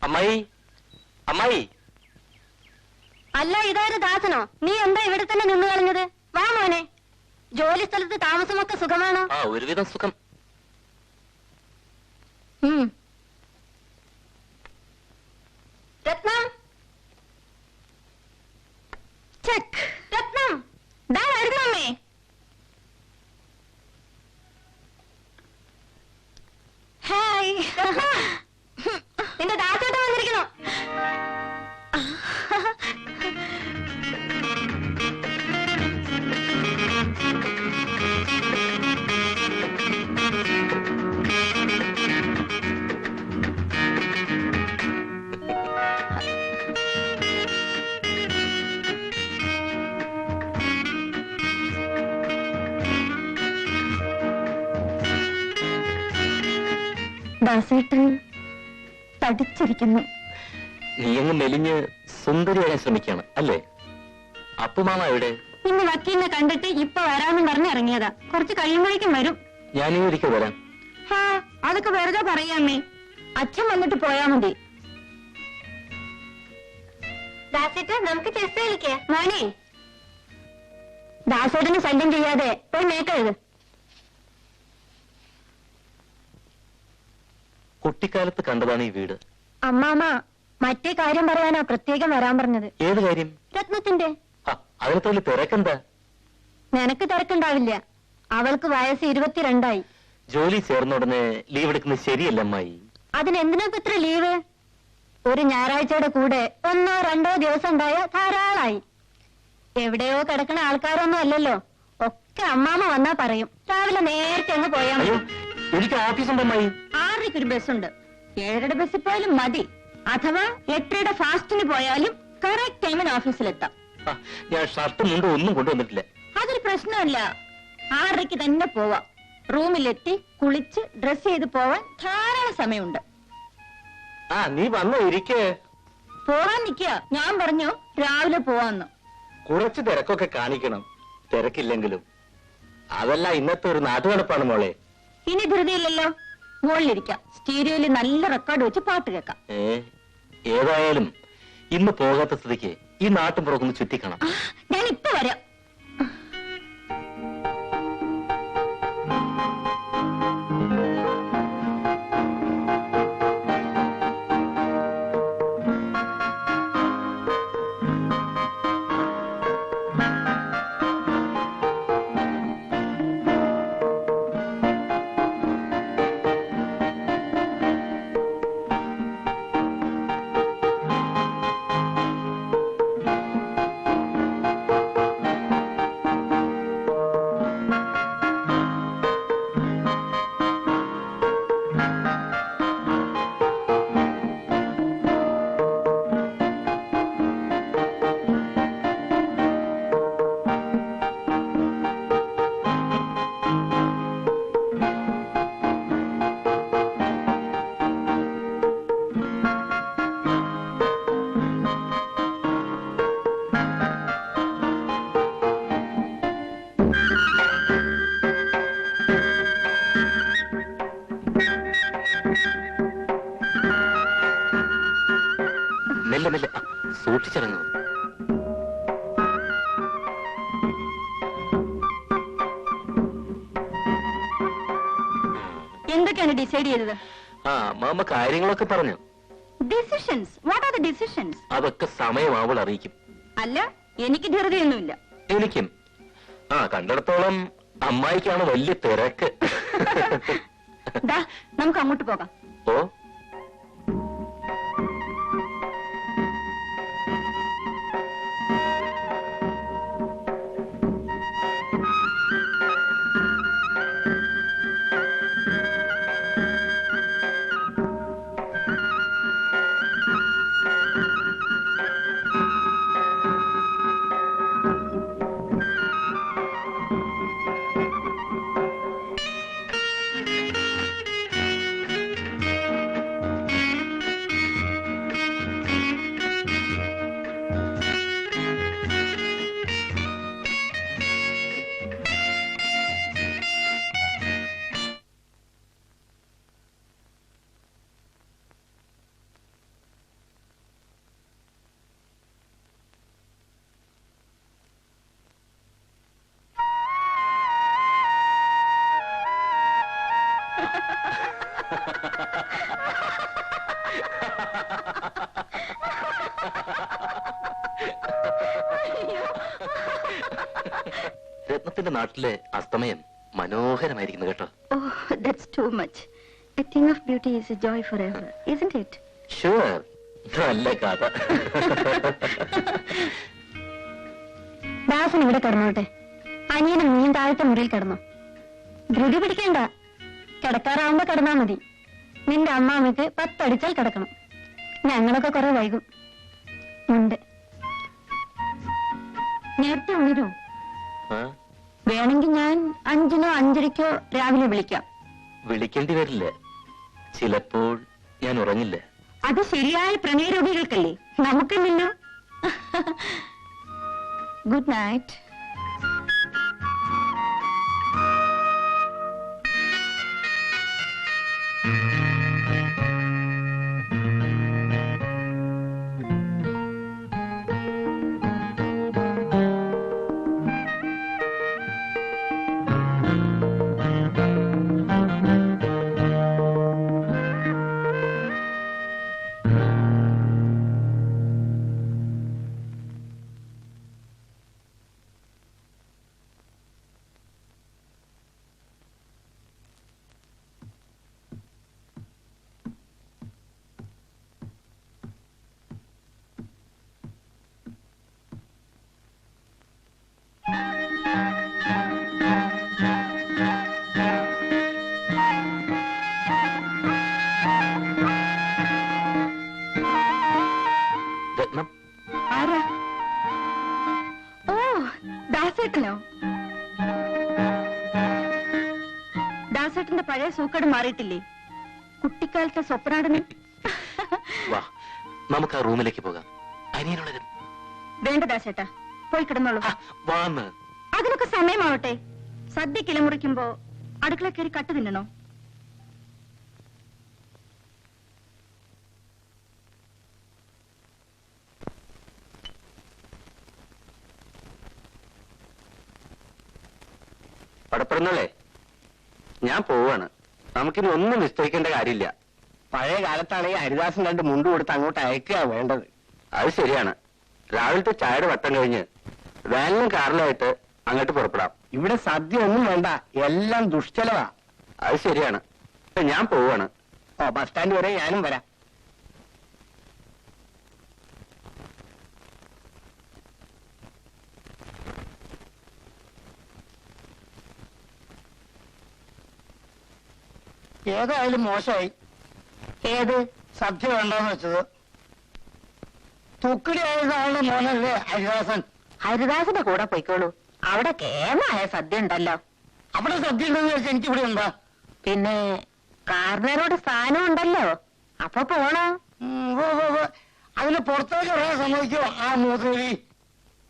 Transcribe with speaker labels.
Speaker 1: അമ്മായി, അമ്മായി.
Speaker 2: അല്ല, ഇതായത് ദാസനോ? നീ എന്താ ഇവിടെ തന്നെ നിന്ന് കളഞ്ഞത്? വാ മോനെ. ജോലി സ്ഥലത്ത് താമസമൊക്കെ സുഖമാണോ?
Speaker 1: ആ, ഒരുവിധം സുഖം.
Speaker 2: രത്നം, ചെക്ക്. രത്നം, ദാ വരുന്നു അമ്മേ. ഹായ്. നിന്റെ ദാസേട്ടൻ വന്നിരിക്കണോ? ദാസേട്ടൻ തടിച്ചിരിക്കുന്നു.
Speaker 1: നീ അങ്ങ് മെലിഞ്ഞ് സുന്ദരിയാകാൻ ശ്രമിക്കാണ് അല്ലേ? അപ്പുമാമ എവിടെ?
Speaker 2: ഇന്ന് വക്കീലിനെ കണ്ടിട്ട് ഇപ്പൊ വരാമെന്ന് പറഞ്ഞ് ഇറങ്ങിയതാ. കുറച്ച് കഴിയുമ്പോഴേക്കും വരും.
Speaker 1: ഞാനീ ഒരിക്കൽ വരാം.
Speaker 2: ഹാ, അതൊക്കെ വെറുതെ പറയാമേ. അച്ഛൻ വന്നിട്ട് പോയാ മതി. ദാസേട്ടാ, നമുക്ക് ചെസ് കളിക്കാം. മോനെ, ദാസേട്ടന് ശല്യം ചെയ്യാതെ പോയി മേക്കരുത്.
Speaker 1: കുട്ടിക്കാലത്ത് കണ്ടതാണ് ഈ വീട്.
Speaker 2: അമ്മാമ മറ്റേ കാര്യം പറയാനാ പ്രത്യേകം വരാൻ പറഞ്ഞത്.
Speaker 1: ഏത് കാര്യം?
Speaker 2: രത്നത്തിന്റെ.
Speaker 1: അതിനകത്ത് വലിയ തിരക്കെന്താ?
Speaker 2: നിനക്ക് തിരക്കുണ്ടാവില്ല. അവൾക്ക് വയസ്സ് 22
Speaker 1: ജോലി ചേർന്ന ഉടനെ ലീവ് എടുക്കുന്നത് ശരിയല്ല അമ്മായി.
Speaker 2: അതിനെന്തിനാ ഇത്ര ലീവ്? ഒരു ഞായറാഴ്ചയുടെ കൂടെ 1-2 ദിവസം ഉണ്ടായ ധാരാളായി. എവിടെയോ കിടക്കണ ആൾക്കാരൊന്നും അല്ലല്ലോ. ഒക്കെ അമ്മാമ വന്നാ പറയും. രാവിലെ നേരത്തെ അങ്ങ് പോയാ മതി.
Speaker 1: എനിക്ക് ഓഫീസുണ്ട് അമ്മായി.
Speaker 2: 6:00 ഒരു ബസ്സുണ്ട്. 7:30 ബസ്സിൽ പോയാലും മതി. അഥവാ 8:30 ഫാസ്റ്റിന് പോയാലും കറക്റ്റ് ടൈമിന് ഓഫീസിലെത്താം.
Speaker 1: ഞാൻ ഷർട്ടും മുണ്ടും ഒന്നും കൊണ്ടുവന്നിട്ടില്ല.
Speaker 2: അതൊരു പ്രശ്നമല്ല. 6:30 തന്നെ പോവാം. റൂമിലെത്തി കുളിച്ച് ഡ്രസ് ചെയ്ത് പോവാൻ ധാരാളം സമയമുണ്ട്.
Speaker 1: നീ വന്നോ? ഇരിക്കേ.
Speaker 2: പോവാൻ നിൽക്കുക. ഞാൻ പറഞ്ഞു രാവിലെ പോവാന്ന്.
Speaker 1: കുറച്ച് തിരക്കൊക്കെ കാണിക്കണം. തിരക്കില്ലെങ്കിലും അതല്ല ഇന്നത്തെ ഒരു നാട്ടുനടപ്പാണ് മോളെ.
Speaker 2: ഇനി ധൃതിയില്ലല്ലോ. മുകളിലിരിക്കാം. സ്റ്റീരിയോയിൽ നല്ല റെക്കോർഡ് വെച്ച് പാട്ട് കേൾക്കാം.
Speaker 1: ഏതായാലും ഇന്ന് പോകാത്ത സ്ഥിതിക്ക് ഈ നാട്ടും പുറത്തൊന്ന് ചുറ്റിക്കണം.
Speaker 2: ഞാൻ ഇപ്പൊ വരാം.
Speaker 1: മെല്ലെ മെല്ലെ സൂക്ഷിച്ചിറങ്ങും.
Speaker 2: എന്തൊക്കെയാണ് ഡിസൈഡ് ചെയ്തത്?
Speaker 1: മാമ കാര്യങ്ങളൊക്കെ പറഞ്ഞു.
Speaker 2: Decisions? What are the decisions?
Speaker 1: അതൊക്കെ സമയം അവൾ അറിയിക്കും.
Speaker 2: അല്ല, എനിക്ക് ധൃതിയൊന്നുമില്ല.
Speaker 1: എനിക്കും. കണ്ടിടത്തോളം അമ്മായിക്കാണ് വലിയ തിരക്ക്.
Speaker 2: നമുക്ക് അങ്ങോട്ട് പോകാം.
Speaker 1: ഓ, രത്നത്തിന്റെ നാട്ടിലെ അസ്തമയം മനോഹരമായിരിക്കുന്നു കേട്ടോ.
Speaker 2: Oh, that's too much. A thing of beauty is a joy forever, isn't it?
Speaker 1: Sure. നല്ല കഥ.
Speaker 2: ദാസൻ ഇവിടെ കിടന്നോട്ടെ. അനിയനും നീയും താഴത്തെ മുറിയിൽ കിടന്നു. ധൃതി പിടിക്കണ്ട. കിടക്കാറാവുമ്പോ കിടന്നാ മതി. നിന്റെ അമ്മാമ്മക്ക് 10 അടിച്ചാൽ കിടക്കണം. ഞങ്ങളൊക്കെ കുറെ വൈകും. ഉണ്ട്. നേരത്തെ ഉണരൂ. വേണമെങ്കിൽ ഞാൻ 5-നോ 5:30-ക്കോ രാവിലെ വിളിക്കാം.
Speaker 1: വിളിക്കേണ്ടി വരില്ല. ചിലപ്പോൾ ഞാൻ ഉറങ്ങില്ല.
Speaker 2: അത് ശരിയായ പ്രണയരോഗികൾക്കല്ലേ, നമുക്കില്ലല്ലോ. Good night. ആരാ? ഓ, ദാസേട്ടനോ? ദാസേട്ടന്റെ പഴയ സൂക്കേട് മാറിയിട്ടില്ലേ? കുട്ടിക്കാലത്തെ സ്വപ്നാടനം.
Speaker 1: വാ, നമുക്ക് ആ റൂമിലേക്ക് പോകാം. അനിയനുള്ളത്.
Speaker 2: വേണ്ട ദാസേട്ടാ, പോയി കിടന്നോളൂ.
Speaker 1: വാന്ന്.
Speaker 2: അതിനൊക്കെ സമയമാവട്ടെ. സദ്യ കിലമുറിക്കുമ്പോ അടുക്കള കയറി കട്ട് തിന്നണോ?
Speaker 1: പടപ്പെടുന്നല്ലേ, ഞാൻ പോവാണ്. നമുക്കിനി ഒന്നും നിശ്ചയിക്കേണ്ട കാര്യമില്ല.
Speaker 3: പഴയ കാലത്താണെങ്കിൽ ഹരിദാസൻ 2 മുണ്ട് കൊടുത്ത് അങ്ങോട്ട് അയക്കുക വേണ്ടത്.
Speaker 1: അത് ശരിയാണ്. രാവിലത്തെ ചായയുടെ വട്ടം കഴിഞ്ഞ് വാനിലും കാറിലായിട്ട് അങ്ങോട്ട് പുറപ്പെടാം.
Speaker 3: ഇവിടെ സദ്യ ഒന്നും വേണ്ട, എല്ലാം ദുഷ്ചലവാ.
Speaker 1: അത് ശരിയാണ്. ഞാൻ പോവാണ്.
Speaker 3: ഓ, ബസ് സ്റ്റാൻഡ് വരെ ഞാനും വരാം. ഏതായാലും മോശമായി.
Speaker 2: ഏത്
Speaker 3: സദ്യ വേണ്ടെന്ന് വെച്ചത്. തുക്കിടി ആയതാളുടെ മോനല്ലേ ഹരിദാസൻ.
Speaker 2: ഹരിദാസന്റെ കൂടെ പോയിക്കോളൂ. അവിടെ കേമായ സദ്യ ഉണ്ടല്ലോ.
Speaker 3: അവിടെ സദ്യ ഉണ്ടെന്ന് വെച്ചാൽ എനിക്കിവിടെ ഉണ്ടാ.
Speaker 2: പിന്നെ കാർന്നേരോട് സ്ഥാനം ഉണ്ടല്ലോ, അപ്പൊ പോണോ?
Speaker 3: അതിന് പുറത്തേക്ക് ഇറങ്ങാൻ സമ്മതിക്കോ ആ മൂത്രവി?